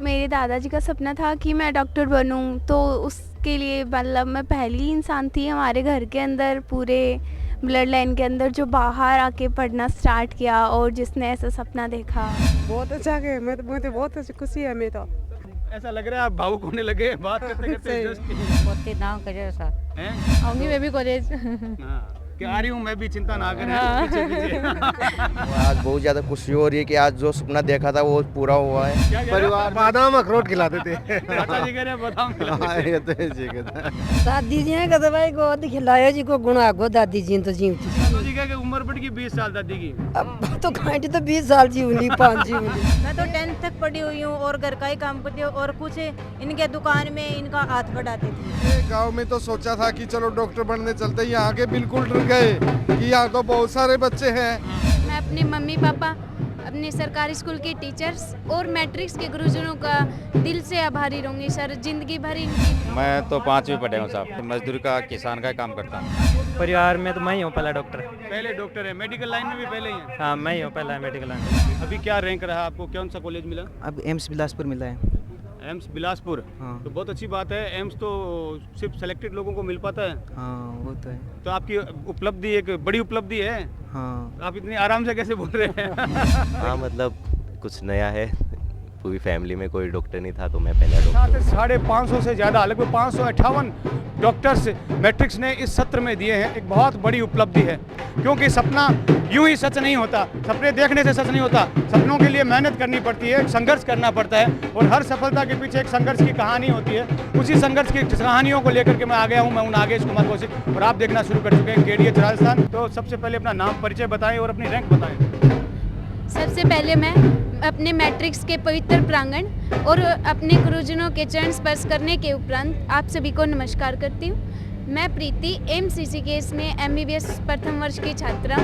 मेरे दादाजी का सपना था कि मैं डॉक्टर बनूं, तो उसके लिए मतलब मैं पहली इंसान थी हमारे घर के अंदर पूरे ब्लड लाइन के अंदर जो बाहर आके पढ़ना स्टार्ट किया और जिसने ऐसा सपना देखा। बहुत अच्छा है, मुझे बहुत अच्छी खुशी है। मैं तो ऐसा लग रहा है आप भावुक होने लगे बात करते करते बहुत नाम का जैसा हैं? आऊंगी मैं भी कॉलेज। हाँ, कि आ रही हूँ मैं भी, चिंता ना करें। हाँ। पीछे पीछे। आज बहुत ज़्यादा खुशी हो रही है कि आज जो सपना देखा था वो पूरा हुआ है। क्या कह रहे हो? बादाम अखरोट खिलाते थे। चाचा जी कह रहे हैं बादाम खिलाते हाँ, थे। ये तो ऐसे ही कहता है। दादी जी ने कहा भाई को खिलायो जी को गुणा को दादी जी तो जीवती चाचा जी कह के उम्र बढ़ गई 20 साल दादी की। अब तो खाटी तो 20 साल जीवनी 5 जीवनी। मैं तो 10th तक पढ़ी हुई हूँ और घर का ही काम करती हूँ और कुछ इनके दुकान में इनका हाथ बढ़ाती थी। गांव में तो सोचा था कि चलो डॉक्टर बनने चलते, यहाँ के बिल्कुल डर गए कि यहाँ तो बहुत सारे बच्चे हैं। मैं अपने मम्मी पापा, अपने सरकारी स्कूल के टीचर्स और मैट्रिक्स के गुरुजनों का दिल से आभारी रहूँगी सर, जिंदगी भर इनकी। मैं तो 5वीं पढ़े हूँ साहब, मजदूर का किसान का काम करता हूँ। परिवार में तो मैं ही हूँ पहला डॉक्टर। पहले डॉक्टर है, मेडिकल लाइन में भी पहले ही है। हाँ मैं ही हूँ पहला मेडिकल लाइन। अभी क्या रैंक रहा आपको, कौन सा कॉलेज मिला? अब एम्स बिलासपुर मिला है। एम्स बिलासपुर। हाँ। तो बहुत अच्छी बात है, एम्स तो सिर्फ सेलेक्टेड लोगों को मिल पाता है। हाँ वो तो है। तो आपकी उपलब्धि एक बड़ी उपलब्धि है। हाँ आप इतनी आराम से कैसे बोल रहे हैं? हाँ मतलब कुछ नया है, पूरी फैमिली में कोई डॉक्टर नहीं था तो मैं पहला डॉक्टर हूँ। 550 से ज़्यादा, लगभग 558 डॉक्टर्स मैट्रिक्स ने इस सत्र में दिए हैं। एक बहुत बड़ी उपलब्धि है, क्योंकि सपना यूं ही सच नहीं होता, सपने देखने से सच नहीं होता। सपनों के लिए मेहनत करनी पड़ती है, संघर्ष करना पड़ता है, और हर सफलता के पीछे एक संघर्ष की कहानी होती है। उसी संघर्ष की कहानियों को लेकर के मैं आ गया हूँ। मैं हूँ नागेश कुमार कौशिक और आप देखना शुरू कर चुके हैं KDH राजस्थान। तो सबसे पहले अपना नाम परिचय बताएं और अपनी रैंक बताएं। सबसे पहले मैं अपने मैट्रिक्स के पवित्र प्रांगण और अपने गुरुजनों के चरण स्पर्श करने के उपरांत आप सभी को नमस्कार करती हूँ। मैं प्रीति MCCKS में MBBS प्रथम वर्ष की छात्रा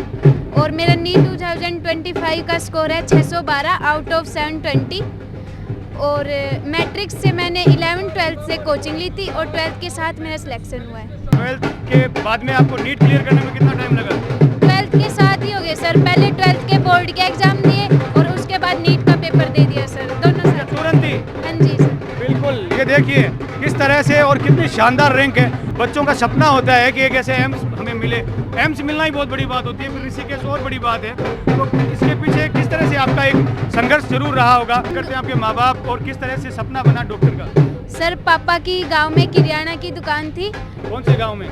और मेरा नीट 2025 का स्कोर है 612 आउट ऑफ 720। और मैट्रिक्स से मैंने 11th-12th से कोचिंग ली थी और 12th के साथ मेरा सिलेक्शन हुआ है। 12th के बाद में आपको नीट क्लियर करने में कितना टाइम लगा? 12th के साथ ही हो गया सर, पहले 12th के बोर्ड के एग्जाम दिए और उसके बाद नीट का पेपर दे दिया सर, दोनों साथ तुरंत ही? हाँ जी सर। बिल्कुल, ये देखिए किस तरह से और कितनी शानदार रैंक है। बच्चों का सपना होता है कि एक ऐसे एम्स हमें मिले। एम्स मिलना ही बहुत बड़ी बात होती है, फिर ऋषिकेश और बड़ी बात है। तो इसके पीछे किस तरह से आपका एक संघर्ष जरूर रहा होगा, करते हैं आपके माँ बाप, और किस तरह से सपना बना डॉक्टर का? सर पापा की गांव में किराना की दुकान थी। कौन से गाँव में?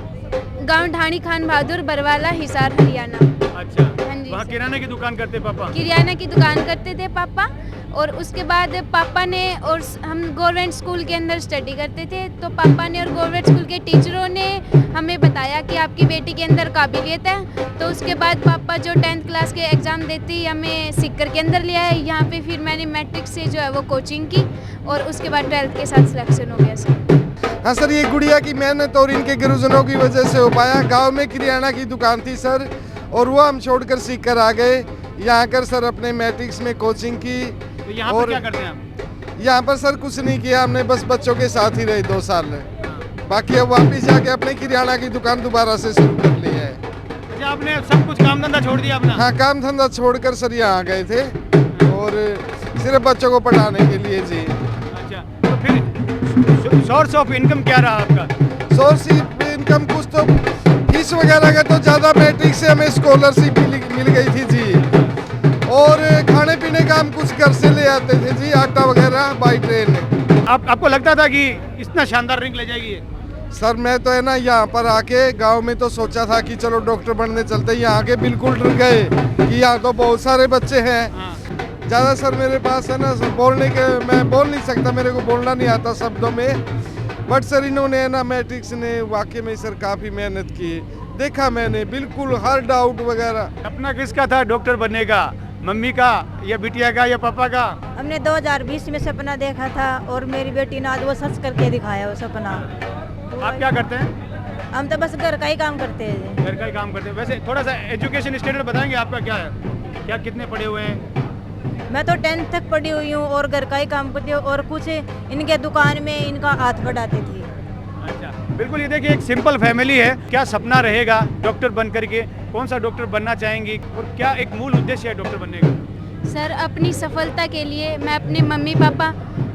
गांव ढाणी खान बहादुर बरवाला हिसार हरियाणा। अच्छा, हाँ जी वहाँ सर। किराने की दुकान करते पापा? किराना की दुकान करते थे पापा, और उसके बाद पापा ने, और हम गवर्नमेंट स्कूल के अंदर स्टडी करते थे, तो पापा ने और गवर्नमेंट स्कूल के टीचरों ने हमें बताया कि आपकी बेटी के अंदर काबिलियत है। तो उसके बाद पापा जो 10th क्लास के एग्ज़ाम देती हमें सीकर के अंदर लिया है। यहाँ पे फिर मैंने मैट्रिक से जो है वो कोचिंग की और उसके बाद 12th के साथ सिलेक्शन हो गया सर। हाँ सर, ये गुड़िया की मेहनत और इनके गुरुजनों की वजह से हो पाया। गांव में किराना की दुकान थी सर, और वो हम छोड़कर सीकर आ गए। यहाँ कर सर अपने मैट्रिक्स में कोचिंग की। तो यहाँ पर क्या करते हैं आप? यहाँ पर सर कुछ नहीं किया हमने, बस बच्चों के साथ ही रहे 2 साल। बाकी अब वापिस जाके अपने किराना की दुकान दोबारा से शुरू कर ली है। अच्छा, आपने सब कुछ काम धंधा छोड़ दिया अपना? हाँ, काम धंधा छोड़कर सर यहाँ आ गए थे, और सिर्फ बच्चों को पढ़ाने के लिए जी। अच्छा, तो फिर सोर्स ऑफ इनकम क्या रहा आपका? सोर्स इनकम कुछ तो फीस वगैरह का तो ज़्यादा, मैट्रिक से हमें स्कॉलरशिप मिल गई थी जी, और खाने पीने का हम कुछ घर से ले आते थे जी, आटा वगैरह बाई ट्रेन। आपको लगता था कि इतना शानदार रैंक ले जाएगी ये? सर मैं तो है ना, यहाँ पर आके गांव में तो सोचा था कि चलो डॉक्टर बनने चलते, यहाँ आके बिल्कुल डर गए कि यहाँ तो बहुत सारे बच्चे हैं। ज़्यादा सर मेरे पास है ना बोलने के, मैं बोल नहीं सकता, मेरे को बोलना नहीं आता शब्दों में, बट सर इन्होंने है ना मैट्रिक्स ने वाकई में सर काफ़ी मेहनत की। देखा मैंने बिल्कुल हर डाउट वगैरह। अपना किसका था डॉक्टर बनने का, मम्मी का या बिटिया का या पापा का? हमने 2020 में सपना देखा था और मेरी बेटी ने आज वो सच करके दिखाया वो सपना। आप क्या करते हैं? हम तो बस घर का ही काम करते हैं। घर का ही काम करते हैं। वैसे थोड़ा सा एजुकेशन स्टैंडर्ड बताएंगे आपका क्या है, क्या कितने पढ़े हुए हैं? मैं तो 10th तक पढ़ी हुई हूँ और घर का ही काम करती हूँ और कुछ इनके दुकान में इनका हाथ बढ़ाती थी। अच्छा, बिल्कुल, ये देखिए एक सिंपल फैमिली है। क्या सपना रहेगा डॉक्टर बन करके, कौन सा डॉक्टर बनना चाहेंगी और क्या एक मूल उद्देश्य है डॉक्टर बनने का? सर अपनी सफलता के लिए मैं अपने मम्मी पापा,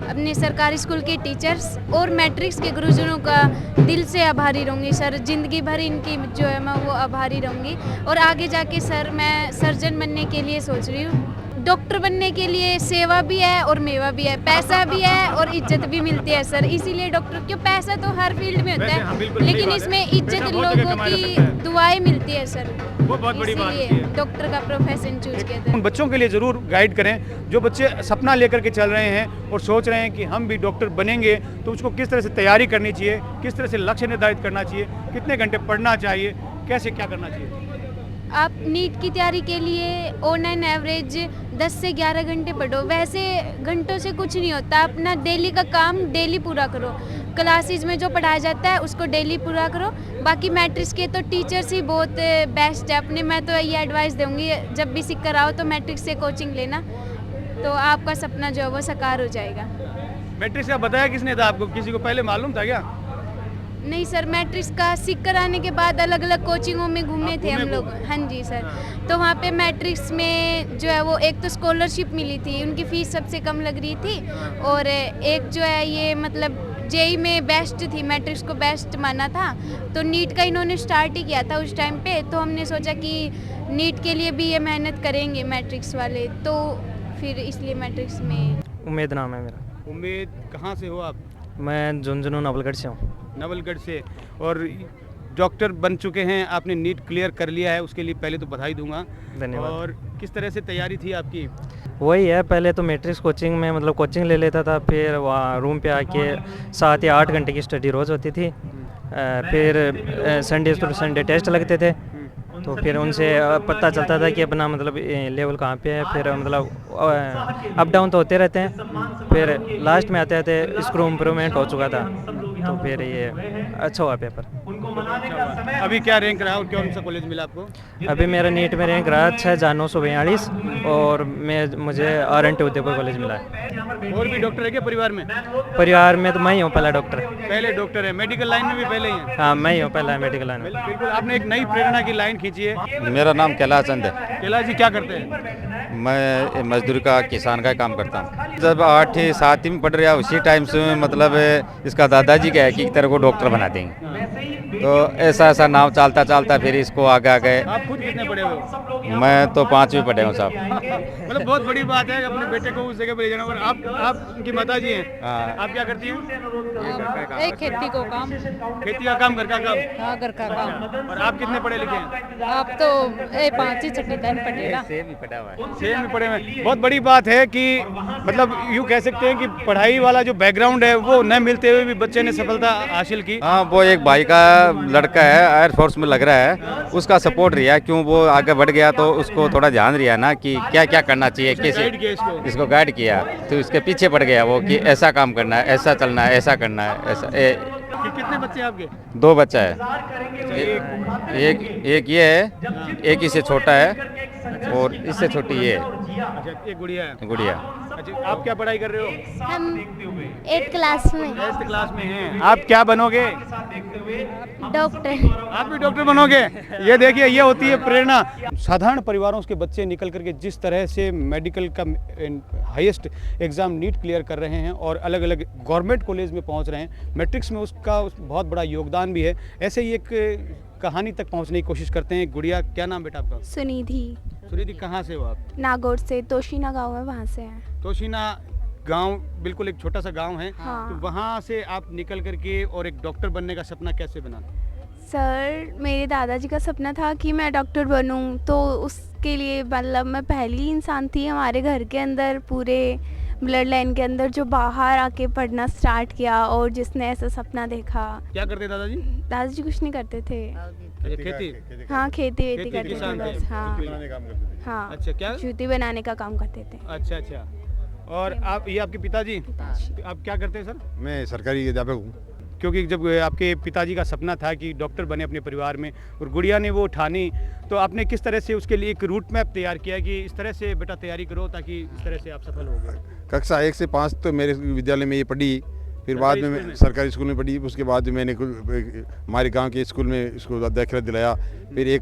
अपने सरकारी स्कूल के टीचर्स और मैट्रिक्स के गुरुजनों का दिल से आभारी रहूँगी सर। ज़िंदगी भर इनकी जो है मैं वो आभारी रहूँगी। और आगे जाके सर मैं सर्जन बनने के लिए सोच रही हूँ। डॉक्टर बनने के लिए सेवा भी है और मेवा भी है, पैसा भी है और इज्जत भी मिलती है सर। इसीलिए डॉक्टर, क्यों पैसा तो हर फील्ड में होता है, लेकिन इसमें इज्जत लोगों की दुआएं मिलती है सर। वो बहुत बड़ी बात है। इसीलिए डॉक्टर का प्रोफेशन चूज किया था। उन बच्चों के लिए ज़रूर गाइड करें जो बच्चे सपना लेकर के चल रहे हैं और सोच रहे हैं कि हम भी डॉक्टर बनेंगे, तो उसको किस तरह से तैयारी करनी चाहिए, किस तरह से लक्ष्य निर्धारित करना चाहिए, कितने घंटे पढ़ना चाहिए, कैसे क्या करना चाहिए। आप नीट की तैयारी के लिए ऑनलाइन एवरेज 10 से 11 घंटे पढ़ो। वैसे घंटों से कुछ नहीं होता, अपना डेली का काम डेली पूरा करो। क्लासेस में जो पढ़ाया जाता है उसको डेली पूरा करो। बाकी मैट्रिक्स के तो टीचर्स ही बहुत बेस्ट है अपने। मैं तो ये एडवाइस दूंगी, जब भी सीख कर आओ तो मैट्रिक्स से कोचिंग लेना, तो आपका सपना जो है वो साकार हो जाएगा। मैट्रिक्स का बताया किसने था आपको, किसी को पहले मालूम था क्या? नहीं सर, मैट्रिक्स का सीख कर आने के बाद अलग अलग कोचिंगों में घूमे थे हम लोग। हाँ जी सर। तो वहाँ पे मैट्रिक्स में जो है वो एक तो स्कॉलरशिप मिली थी, उनकी फ़ीस सबसे कम लग रही थी, और एक जो है ये मतलब जेई में बेस्ट थी, मैट्रिक्स को बेस्ट माना था। तो नीट का इन्होंने स्टार्ट ही किया था उस टाइम पे, तो हमने सोचा कि नीट के लिए भी ये मेहनत करेंगे मैट्रिक्स वाले, तो फिर इसलिए मैट्रिक्स में। उम्मीद नाम है मेरा। उम्मीद कहाँ से हो आप? मैं झुंझुनू नवलगढ़ से हूँ। नवलगढ़ से। और डॉक्टर बन चुके हैं, आपने नीट क्लियर कर लिया है, उसके लिए पहले तो बधाई दूंगा। धन्यवाद। और किस तरह से तैयारी थी आपकी? वही है, पहले तो मैट्रिक्स कोचिंग में मतलब कोचिंग ले लेता था, फिर वहाँ रूम पे आके 7 या 8 घंटे की स्टडी रोज़ होती थी। फिर संडे टू संडे टेस्ट लगते थे, तो फिर उनसे पता चलता था कि अपना मतलब लेवल कहाँ पे है। फिर मतलब अप डाउन तो होते रहते हैं। फिर लास्ट में आते आते स्क्रू इम्प्रूवमेंट हो चुका था, तो फिर ये अच्छा हुआ पेपर। अभी क्या रैंक रहा और कौन सा कॉलेज मिला आपको? अभी मेरा नीट में रैंक रहा 6,942 और मुझे RNT उदयपुर कॉलेज मिला है। और भी डॉक्टर है क्या परिवार में? परिवार में तो मैं ही हूँ पहला डॉक्टर। पहले डॉक्टर है, मेडिकल लाइन में भी पहले ही है? हाँ, मैं ही हूँ पहला मेडिकल लाइन में। बिल्कुल, आपने एक नई प्रेरणा की लाइन खींची है। मेरा नाम कैलाश चंद है। कैलाश जी क्या करते हैं? मैं मजदूर का, किसान का काम करता हूँ। जब 8वीं 7वीं में पढ़ रहा उसी टाइम से मतलब इसका दादाजी का है कि तेरे को डॉक्टर बना देंगे, तो ऐसा नाम चलता चलता फिर इसको आगे आगे। आप खुद कितने पढ़े हो? मैं तो 5वीं पढ़े हूँ साहब। मतलब बहुत बड़ी बात है अपने बेटे को उस जगह पर ले जाना। और आप उनकी माताजी हैं। हाँ। आप क्या करती हैं? खेती को काम। खेती का काम, घर का काम? हाँ, घर का काम। और आप कितने पढ़े लिखे हैं? आप तो 5वीं 6वीं तक पढ़े ना। सेम ही पढ़ा हुआ है। सेम में पढ़े हुए। बहुत बड़ी बात है कि मतलब यूँ कह सकते हैं कि पढ़ाई वाला जो बैकग्राउंड है वो न मिलते हुए भी बच्चे ने सफलता हासिल की। हाँ, वो एक भाई का लड़का है, एयरफोर्स में लग रहा है, उसका सपोर्ट रहा, क्यों वो आगे बढ़ गया तो उसको थोड़ा ध्यान रहा ना कि क्या क्या करना चाहिए, कैसे इसको गाइड किया, तो उसके पीछे पड़ गया वो कि ऐसा काम करना है, ऐसा चलना है, ऐसा करना है, ऐसा। कितने बच्चे आपके? 2 बच्चा है। एक ये है, एक इससे छोटा है और इससे छोटी ये है। अच्छा, एक गुड़िया है। गुड़िया। अच्छा, आप क्या पढ़ाई कर रहे हो? हम 8th क्लास में। 8th क्लास में हैं। आप क्या बनोगे? डॉक्टर। आप भी डॉक्टर बनोगे? ये देखिए, ये होती है प्रेरणा। साधारण परिवारों के बच्चे निकल करके जिस तरह से मेडिकल का हाईएस्ट एग्ज़ाम नीट क्लियर कर रहे हैं और अलग अलग गवर्नमेंट कॉलेज में पहुंच रहे हैं, मैट्रिक्स में उसका बहुत बड़ा योगदान भी है। ऐसे ही एक कहानी तक पहुंचने की कोशिश करते हैं। गुड़िया, क्या नाम बेटा आपका? सुनिधि। सुनिधि, कहाँ से हो आप? नागौर से, तोशीना गांव है, वहाँ से हैं। तोशीना गांव बिल्कुल एक छोटा सा गांव है। हाँ। तो वहाँ से आप निकल करके और एक डॉक्टर बनने का सपना कैसे बना? सर, मेरे दादाजी का सपना था कि मैं डॉक्टर बनूं, तो उसके लिए मतलब मैं पहली इंसान थी हमारे घर के अंदर, पूरे ब्लड लाइन के अंदर, जो बाहर आके पढ़ना स्टार्ट किया और जिसने ऐसा सपना देखा। क्या करते दादाजी? दादाजी कुछ नहीं करते थे। अच्छा, खेती? हाँ, खेती वेती खेती, करते थे किसान थे। बस। हाँ हाँ। अच्छा, क्या? जूती बनाने का काम करते थे। अच्छा अच्छा। और आप, ये आपके पिताजी? आप क्या करते हैं सर? मैं सरकारी अध्यापक हूँ। क्योंकि जब आपके पिताजी का सपना था कि डॉक्टर बने अपने परिवार में और गुड़िया ने वो ठानी, तो आपने किस तरह से उसके लिए एक रूट मैप तैयार किया कि इस तरह से बेटा तैयारी करो ताकि इस तरह से आप सफल हो गए? कक्षा 1 से 5 तो मेरे विद्यालय में ये पढ़ी, फिर बाद में मैं सरकारी स्कूल में पढ़ी। उसके बाद मैंने हमारे गांव के स्कूल में इसको दाखिला दिलाया। फिर एक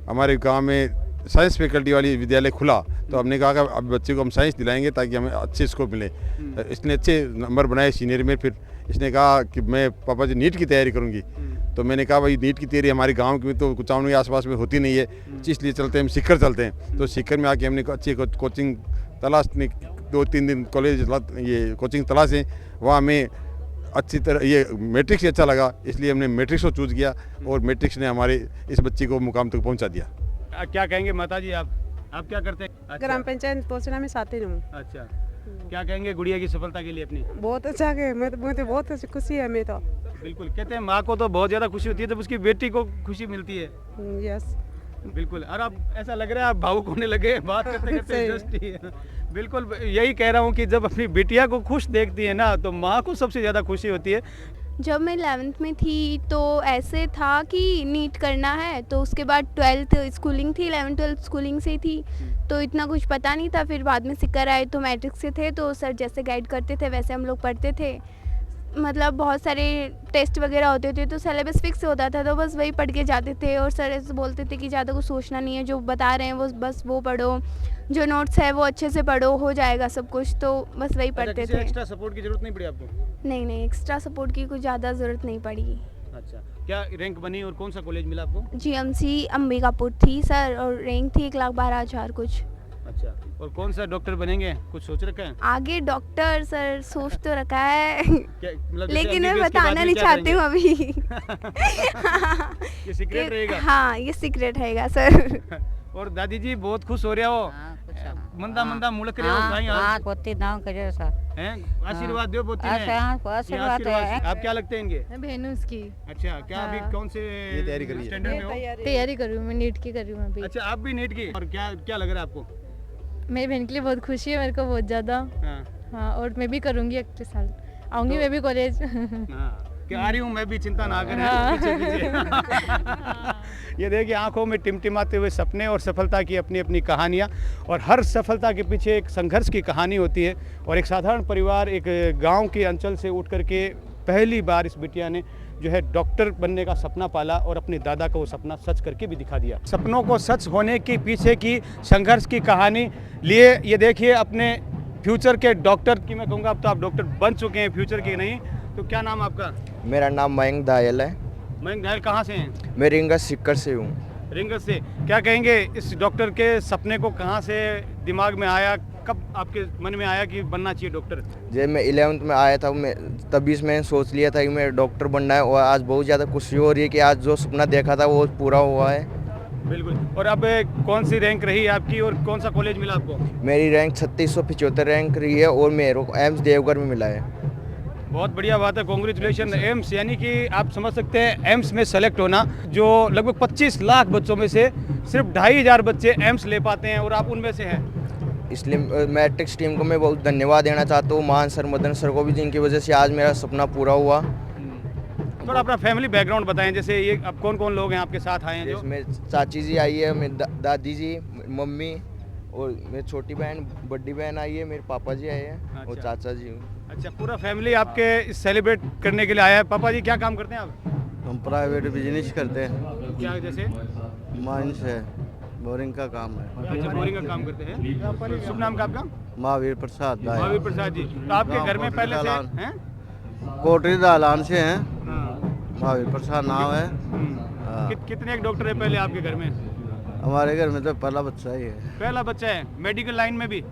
हमारे गांव में साइंस फैकल्टी वाली विद्यालय खुला तो हमने कहा कि अब बच्चे को हम साइंस दिलाएंगे ताकि हमें अच्छे स्कोप मिले। इसने अच्छे नंबर बनाए सीनियर में। फिर इसने कहा कि मैं पापा जी नीट की तैयारी करूँगी। तो मैंने कहा भाई नीट की तैयारी हमारे गांव की तो कुचावनी के आसपास में होती नहीं है, इसलिए चलते हैं हम सीकर चलते हैं। तो सीकर में आके हमने अच्छी कोचिंग तलाश, 2-3 दिन कॉलेज ये कोचिंग तलाशें, वहाँ हमें अच्छी तरह ये मैट्रिक्स ही अच्छा लगा, इसलिए हमने मैट्रिक्स को चूज़ किया और मैट्रिक्स ने हमारे इस बच्चे को मुकाम तक पहुँचा दिया। क्या कहेंगे माता जी आप क्या करते हैं? अच्छा। ग्राम पंचायत पोसना में साथी हूँ। अच्छा, क्या कहेंगे गुड़िया की सफलता के लिए अपनी? बहुत अच्छा है, मैं तो बहुत खुशी है। मैं तो बिल्कुल, कहते हैं माँ को तो बहुत ज़्यादा खुशी होती है जब उसकी बेटी को खुशी मिलती है। यस बिल्कुल। और अब ऐसा लग रहा है आप भावुक होने लगे बात करते करते जस्ट ही। बिल्कुल यही कह रहा हूँ कि जब अपनी बिटिया को खुश देखती है ना तो माँ को सबसे ज़्यादा खुशी होती है। जब मैं 11th में थी तो ऐसे था कि नीट करना है, तो उसके बाद 12th स्कूलिंग थी, 11th 12th स्कूलिंग से ही थी, तो इतना कुछ पता नहीं था। फिर बाद में सिक्कर आए तो मैट्रिक से थे, तो सर जैसे गाइड करते थे वैसे हम लोग पढ़ते थे। मतलब बहुत सारे टेस्ट वगैरह होते थे तो सिलेबस फिक्स होता था, तो बस वही पढ़ के जाते थे। और सर ऐसे बोलते थे कि ज़्यादा कुछ सोचना नहीं है, जो बता रहे हैं वो बस वो पढ़ो, जो नोट्स है वो अच्छे से पढ़ो, हो जाएगा सब कुछ। तो बस वही पढ़ते थे। एक्स्ट्रा सपोर्ट की जरूरत नहीं पड़ी आपको? नहीं, एक्स्ट्रा सपोर्ट की कुछ ज़्यादा ज़रूरत नहीं पड़ी। अच्छा, क्या रैंक बनी और कौन सा कॉलेज मिला आपको? GMC अंबिकापुर थी सर, और रैंक थी 1,12,000 कुछ। अच्छा, और कौन सा डॉक्टर बनेंगे, कुछ सोच रखा है? आगे डॉक्टर सर सोच तो रखा है मतलब लेकिन मैं बताना नहीं चाहती हूँ अभी। ये सीक्रेट रहेगा? हाँ, ये सीक्रेट रहेगा सर। और दादी जी बहुत खुश हो रहे हो, मंदा मंदा मुड़क रहे हो, कहीं हाँ पोती नाम करे सर हैं? आशीर्वाद दो पोती ने। आशीर्वाद है। आप क्या लगते हैं इनके? बहनों उसकी अच्छा, क्या अभी कौन से तैयारी कर रही है? स्टैंडर्ड में हो? तैयारी कर रही हूँ मैं, नीट की कर रही हूँ अभी। अच्छा, आप भी नीट की। और क्या क्या लग रहा है आपको? मेरी बहन के लिए बहुत खुशी है, मेरे को बहुत ज़्यादा। हाँ। हाँ, और मैं भी करूँगी अगले साल, आऊँगी मैं भी कॉलेज। हाँ, क्या आ रही हूँ मैं भी, चिंता ना करें। हाँ। पीछे पीछे। ये देखिए आंखों में टिमटिमाते हुए सपने और सफलता की अपनी अपनी कहानियाँ, और हर सफलता के पीछे एक संघर्ष की कहानी होती है। और एक साधारण परिवार एक गांव के अंचल से उठ करके पहली बार इस बिटिया ने जो है डॉक्टर बनने का सपना पाला और अपने दादा को वो सपना सच करके भी दिखा दिया। सपनों को सच होने के पीछे की संघर्ष की कहानी लिए ये देखिए अपने फ्यूचर के डॉक्टर की, मैं कहूँगा अब तो आप डॉक्टर बन चुके हैं, फ्यूचर के नहीं। तो क्या नाम आपका? मेरा नाम मयंक दायल है। मयंक दायल कहाँ से हैं? मैं रिंगा सीकर से हूँ। रिंगस से। क्या कहेंगे इस डॉक्टर के सपने को कहाँ से दिमाग में आया, कब आपके मन में आया कि बनना चाहिए डॉक्टर? जब मैं 11th में आया था मैं तभी मैंने सोच लिया था कि मैं डॉक्टर बनना है, और आज बहुत ज़्यादा खुशी हो रही है कि आज जो सपना देखा था वो पूरा हुआ है। बिल्कुल। और अब कौन सी रैंक रही आपकी और कौन सा कॉलेज मिला आपको? मेरी रैंक 3675 रैंक रही है और मेरे को एम्स देवघर में मिला है। बहुत बढ़िया बात है, कॉन्ग्रेचुलेशन। एम्स यानी कि आप समझ सकते हैं एम्स में सेलेक्ट होना, जो लगभग 25 लाख बच्चों में से सिर्फ 2500 बच्चे एम्स ले पाते हैं और आप उनमें से हैं। इसलिए मैट्रिक्स टीम को मैं बहुत धन्यवाद देना चाहता हूँ, मान सर, मदन सर को भी, जिनकी वजह से आज मेरा सपना पूरा हुआ। थोड़ा अपना फैमिली बैकग्राउंड बताएं, जैसे ये अब कौन कौन लोग हैं आपके साथ आए हैं? इसमें चाची जी आई है, मेरी दादी जी, मम्मी, और मेरी छोटी बहन, बड़ी बहन आई है, मेरे पापा जी आए हैं और चाचा जी। अच्छा, पूरा फैमिली आपके सेलिब्रेट करने के लिए आया है। पापा जी क्या काम करते हैं आप? हम प्राइवेट बिजनेस करते हैं। क्या जैसे? माइंस है, बोरिंग का काम है। अच्छा, बोरिंग का काम करते हैं। शुभ नाम का आपका? महावीर प्रसाद। महावीर प्रसाद जी। तो आपके घर में पहले से हैं? कोटरी दालान से हैं। महावीर प्रसाद नाम है। कितने डॉक्टर है पहले आपके घर में? हमारे घर में तो पहला बच्चा ही है। पहला बच्चा है। मेडिकल लाइन में भी?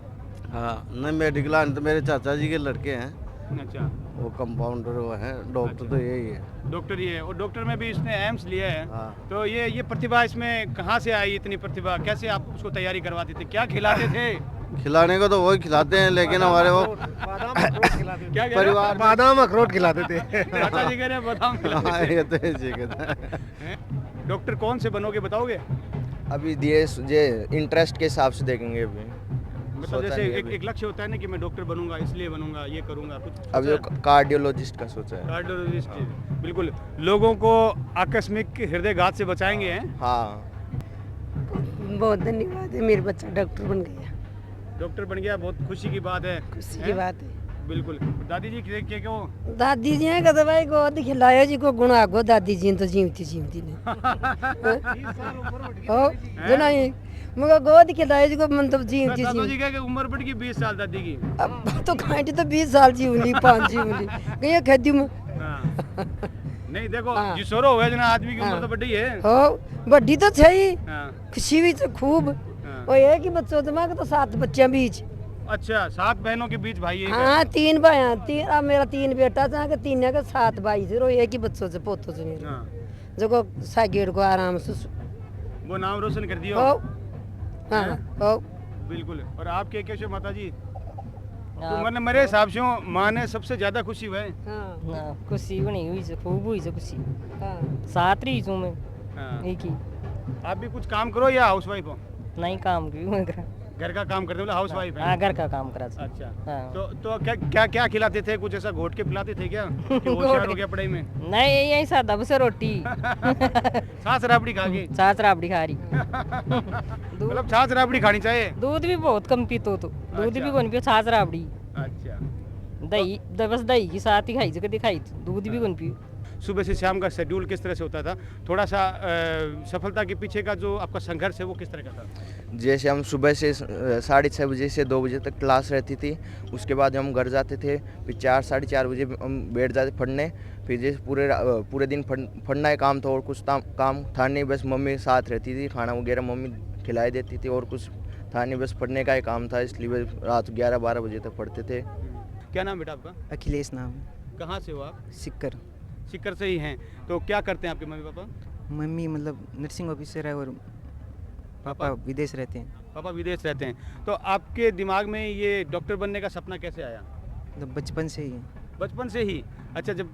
हाँ, नहीं मेडिकल लाइन तो मेरे चाचा जी के लड़के हैं। अच्छा, वो कंपाउंडर वो है, डॉक्टर तो यही है। डॉक्टर ही है, और डॉक्टर में भी इसने एम्स लिया है। हाँ। तो ये प्रतिभा इसमें कहाँ से आई, इतनी प्रतिभा? कैसे आप उसको तैयारी करवाते थे, क्या खिलाते थे? खिलाने को तो वही खिलाते हैं, लेकिन हमारे वो क्या परिवार बादाम अखरोट खिलाते थे। चाचा जी कह रहे हैं बादाम खिलाते थे। ये तो ऐसे कहता है। डॉक्टर कौन से बनोगे बताओगे? अभी दिए इंटरेस्ट के हिसाब से देखेंगे। अभी मतलब जैसे एक लक्ष्य होता है ना कि मैं डॉक्टर बनूंगा, इसलिए बनूंगा, ये करूंगा कुछ? अब जो कार्डियोलॉजिस्ट का सोचा है। कार्डियोलॉजिस्ट, बिल्कुल। लोगों को आकस्मिक हृदयघात से बचाएंगे हैं। हाँ, बहुत धन्यवाद है, मेरा बच्चा डॉक्टर बन गया। डॉक्टर बन गया, बहुत खुशी की बात है। खुशी की बात है। बिल्कुल। दादी जी क्या हो? दादी जी का दवाई को खिलायो जी को गुणा गो, दादी जी तो जीवती ने हो जना मुझे गोद खिलाए जी को मतलब जी जी दादू जी की उम्र बढ़ गई 20 साल दादी की। अब तो खाटी तो 20 साल जी उली 5 जी उली कहीं खेती में हाँ। नहीं देखो जिसोरो हो जना आदमी की उम्र तो बड़ी है। हो बड़ी तो सही हाँ। खुशी भी तो खूब और ये कि बच्चों दिमाग तो 7 बच्चे बीच। अच्छा 7 बहनों के बीच भाई है क्या? हाँ 3 भाई हैं 3 अब मेरा 3 बेटा था कि 3 के 7 भाई थे रो एक ही बच्चों से पोतों से मेरे हाँ। जो को सागेड़ को आराम से वो नाम रोशन कर दियो। हो हाँ हो बिल्कुल। और आपके कैसे माता जी? तो मैंने मेरे हिसाब से माँ ने सबसे ज्यादा खुशी हुई। हाँ खुशी नहीं हुई से खूब हुई से खुशी। हाँ साथ रही हूँ मैं। हाँ। एक ही। आप भी कुछ काम करो या हाउस वाइफ हो? नहीं काम की मैं घर का काम करते हो हाउस वाइफ है? हाँ घर का काम करा। अच्छा हाँ। तो क्या क्या खिलाते थे? कुछ ऐसा घोट के पिलाते थे क्या? कि होशियार हो गया पढ़ाई में? नहीं यही सादा बस रोटी छाछ राबड़ी खा के? छाछ राबड़ी खा रही। मतलब छाछ राबड़ी खानी चाहिए। दूध भी बहुत कम पीतो तो दूध भी कौन पियो छाछ राबड़ी। अच्छा दही बस दही के साथ ही खाई जगह दिखाई दूध भी कौन पियो। सुबह से शाम का शेड्यूल किस तरह से होता था? थोड़ा सा सफलता के पीछे का जो आपका संघर्ष है वो किस तरह का था? जैसे हम सुबह से 6:30 बजे से 2 बजे तक क्लास रहती थी, उसके बाद हम घर जाते थे, फिर 4 साढ़े 4 बजे हम बैठ जाते पढ़ने। फिर जैसे पूरे दिन पढ़ना है काम था और कुछ काम था नहीं, बस मम्मी साथ रहती थी, खाना वगैरह मम्मी खिलाई देती थी और कुछ था नहीं, बस पढ़ने का ही काम था, इसलिए बस रात 11-12 बजे तक पढ़ते थे। क्या नाम बेटा आपका? अखिलेश नाम। कहाँ से हो आप? सिक्कर। सिक्कर से ही हैं। तो क्या करते हैं आपके मम्मी पापा? मम्मी मतलब नर्सिंग ऑफिसर है और पापा विदेश रहते हैं। पापा विदेश रहते हैं। तो आपके दिमाग में ये डॉक्टर बनने का सपना कैसे आया? मतलब बचपन से ही। बचपन से ही? अच्छा जब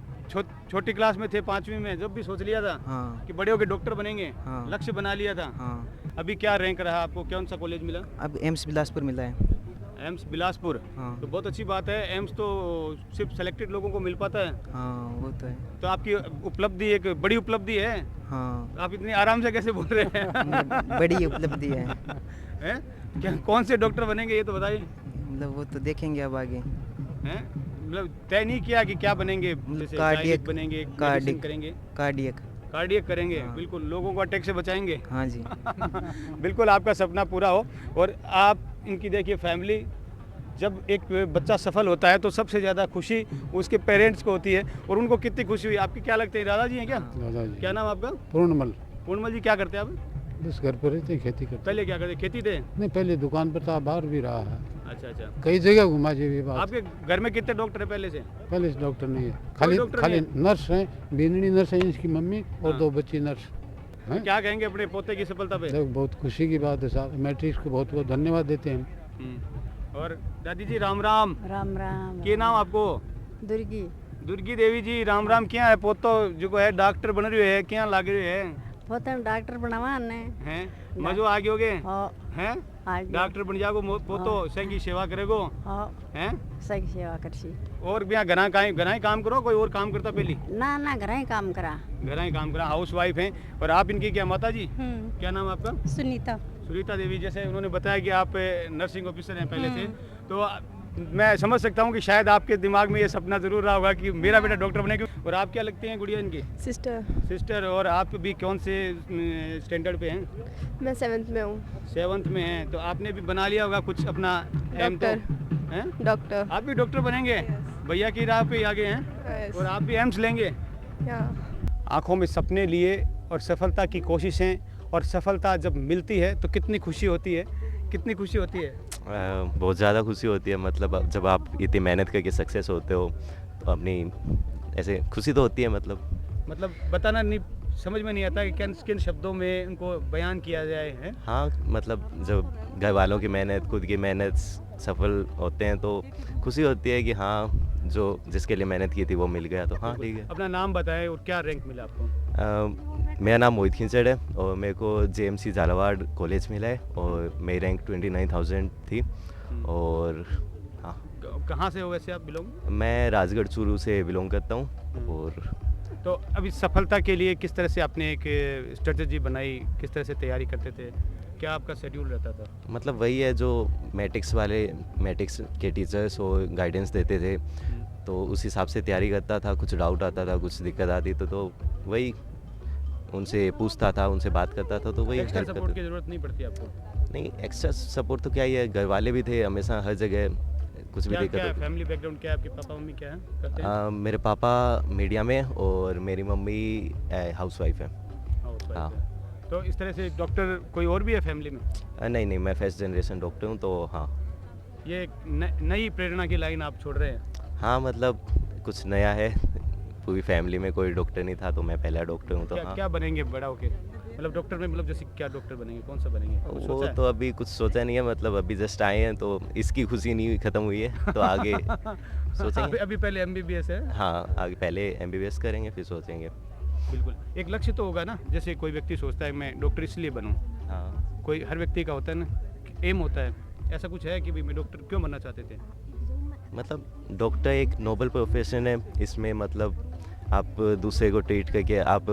छोटी क्लास में थे 5वीं में जब भी सोच लिया था हाँ। कि बड़े होके डॉक्टर बनेंगे? हाँ। लक्ष्य बना लिया था? हाँ। अभी क्या रैंक रहा आपको? कौन सा कॉलेज मिला? अब एम्स बिलासपुर मिला है। एम्स बिलासपुर? हाँ। तो बहुत अच्छी बात है। एम्स तो सिर्फ सेलेक्टेड लोगों को मिल पाता है। हाँ वो तो है। तो आपकी उपलब्धि एक बड़ी उपलब्धि है। हाँ। आप इतनी आराम से कैसे बोल रहे हैं? बड़ी उपलब्धि है। हैं? क्या कौन से डॉक्टर बनेंगे ये तो बताइए। मतलब वो तो देखेंगे अब आगे। हैं? मतलब तय नहीं किया कि क्या बनेंगे? जैसे गायक बनेंगे, मेडिसिन करेंगे, कार्डियक करेंगे। हाँ। बिल्कुल लोगों को अटैक से बचाएंगे। हाँ जी। बिल्कुल आपका सपना पूरा हो। और आप इनकी देखिए फैमिली, जब एक बच्चा सफल होता है तो सबसे ज़्यादा खुशी उसके पेरेंट्स को होती है और उनको कितनी खुशी हुई। आपकी क्या लगते हैं? दादाजी हैं क्या? दादाजी। क्या नाम आपका? पूर्णमल। पूर्णमल जी क्या करते हैं आप? बस घर पर रहते हैं, खेती करते। पहले क्या करते? खेती थे? नहीं पहले दुकान पर था, बाहर भी रहा है। अच्छा। कई जगह घुमा जी भी बात। आपके घर में कितने डॉक्टर है पहले से? पहले से डॉक्टर नहीं है, खाली नर्स है। बीननी नर्स है इसकी मम्मी और 2 बच्ची नर्स। क्या कहेंगे अपने पोते की सफलता पे? बहुत खुशी की बात है साहब, मैट्रिक्स को बहुत बहुत धन्यवाद देते हैं। और दादी जी राम राम। राम राम। क्या नाम आपको? दुर्गी। दुर्गी देवी जी राम राम। क्या है पोतो जो है डॉक्टर बन रही है, क्या लाग रही है? पोता डॉक्टर बनवा ने हैं मजो आगे होगे हैं? डॉक्टर बन जागो पोतो संगी सेवा करेगो हैं? सही सेवा करसी। और बिया घना ही काम करो, कोई और काम करता पहली? ना घर ही काम करा। घर ही काम करा, हाउस वाइफ हैं। और आप इनकी क्या माता जी? क्या नाम आपका? सुनीता। सुनीता देवी। जैसे उन्होंने बताया कि आप नर्सिंग ऑफिसर हैं पहले से, तो मैं समझ सकता हूँ कि शायद आपके दिमाग में ये सपना जरूर रहा होगा कि मेरा बेटा डॉक्टर बनेगा। और आप क्या लगते हैं गुड़िया इनकी? सिस्टर। और आप भी कौन से स्टैंडर्ड पे हैं? मैं 7th में हूँ। 7th में हैं। तो आपने भी बना लिया होगा कुछ अपना एम? तो हैं डॉक्टर। आप भी डॉक्टर बनेंगे? भैया की राह पे आगे हैं और आप भी एम्स लेंगे? आँखों में सपने लिए और सफलता की कोशिशें, और सफलता जब मिलती है तो कितनी खुशी होती है, कितनी खुशी होती है? बहुत ज़्यादा खुशी होती है। मतलब जब आप इतनी मेहनत करके सक्सेस होते हो तो अपनी ऐसे खुशी तो होती है। मतलब बताना नहीं, समझ में नहीं आता कि किन शब्दों में उनको बयान किया जाए है। हाँ मतलब जब घर वालों की मेहनत, खुद की मेहनत सफल होते हैं तो खुशी होती है कि हाँ जो जिसके लिए मेहनत की थी वो मिल गया, तो हाँ ठीक है। अपना नाम बताएं और क्या रैंक मिला आपको? मेरा नाम मोहित खिंचड़ है और मेरे को JMC झालावाड़ कॉलेज मिला है और मेरी रैंक 29,000 थी। और हाँ। कहाँ से हो वैसे आप बिलोंग? मैं राजगढ़ चूरू से बिलोंग करता हूँ। और तो अभी सफलता के लिए किस तरह से आपने एक स्ट्रेटजी बनाई, किस तरह से तैयारी करते थे, क्या आपका शेड्यूल रहता था? मतलब वही है जो मैट्रिक्स के टीचर्स और गाइडेंस देते थे, तो उस हिसाब से तैयारी करता था। कुछ डाउट आता था, कुछ दिक्कत आती तो वही उनसे पूछता था, उनसे बात करता था, तो वही एक्स्ट्रा सपोर्ट की ज़रूरत नहीं पड़ती आपको? नहीं एक्स्ट्रा सपोर्ट तो क्या ही है, घर वाले भी थे हमेशा हर जगह, कुछ भी दिक्कत होती। फैमिली बैकग्राउंड क्या है, आपके पापा मम्मी क्या है करते हैं? मेरे पापा मीडिया में और मेरी मम्मी हाउसवाइफ है। हाँ। तो इस तरह से डॉक्टर कोई और भी है फैमिली में? नहीं नहीं, मैं फर्स्ट जनरेशन डॉक्टर हूँ, तो हाँ। ये नई प्रेरणा की लाइन आप छोड़ रहे हैं? हाँ, मतलब कुछ नया है, पूरी फैमिली में कोई डॉक्टर नहीं था, तो मैं पहला डॉक्टर हूँ। तो क्या, हाँ। क्या बनेंगे बड़ा होके? मतलब डॉक्टर में मतलब जैसे क्या डॉक्टर बनेंगे, कौन सा बनेंगे? वो तो अभी कुछ सोचा नहीं है, मतलब अभी जस्ट आए हैं, तो इसकी खुशी नहीं खत्म हुई है, तो आगे सोचेंगे। अभी पहले MBBS है? हाँ, आगे पहले MBBS करेंगे, फिर सोचेंगे। बिल्कुल, एक लक्ष्य तो होगा ना, जैसे कोई व्यक्ति सोचता है मैं डॉक्टर इसलिए बनूं। हाँ। कोई हर व्यक्ति का होता है ना, एम होता है, ऐसा कुछ है कि भाई मैं डॉक्टर क्यों बनना चाहते थे? मतलब डॉक्टर एक नोबल प्रोफेशन है, इसमें मतलब आप दूसरे को ट्रीट करके आप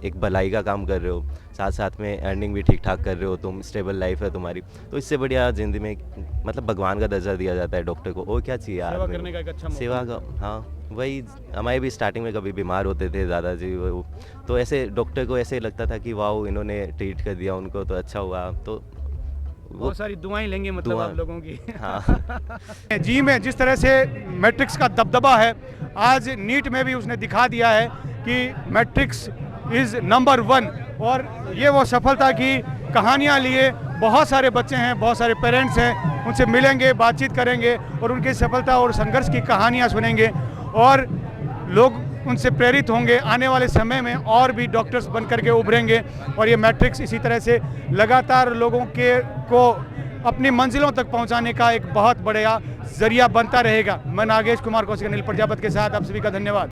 एक भलाई का काम कर रहे हो, साथ साथ में अर्निंग भी ठीक ठाक कर रहे हो, तुम स्टेबल लाइफ है तुम्हारी, तो इससे बढ़िया ज़िंदगी में मतलब भगवान का दर्जा दिया जाता है डॉक्टर को, और क्या चाहिए सेवा करने का एक अच्छा मौका। सेवा का। हाँ, वही हमारे भी स्टार्टिंग में कभी बीमार होते थे दादाजी, वो तो ऐसे डॉक्टर को ऐसे लगता था कि वाह इन्होंने ट्रीट कर दिया उनको, तो अच्छा हुआ, तो बहुत सारी दुआएं लेंगे मतलब आप लोगों की। हाँ। जी में जिस तरह से मैट्रिक्स का दबदबा है, आज नीट में भी उसने दिखा दिया है कि मैट्रिक्स इज़ नंबर 1, और ये वो सफलता की कहानियाँ लिए बहुत सारे बच्चे हैं, बहुत सारे पेरेंट्स हैं, उनसे मिलेंगे, बातचीत करेंगे और उनकी सफलता और संघर्ष की कहानियाँ सुनेंगे, और लोग उनसे प्रेरित होंगे। आने वाले समय में और भी डॉक्टर्स बन करके उभरेंगे, और ये मैट्रिक्स इसी तरह से लगातार लोगों को अपनी मंजिलों तक पहुंचाने का एक बहुत बड़ा जरिया बनता रहेगा। मैं नागेश कुमार कौशिक, अनिल प्रजापति के साथ आप सभी का धन्यवाद।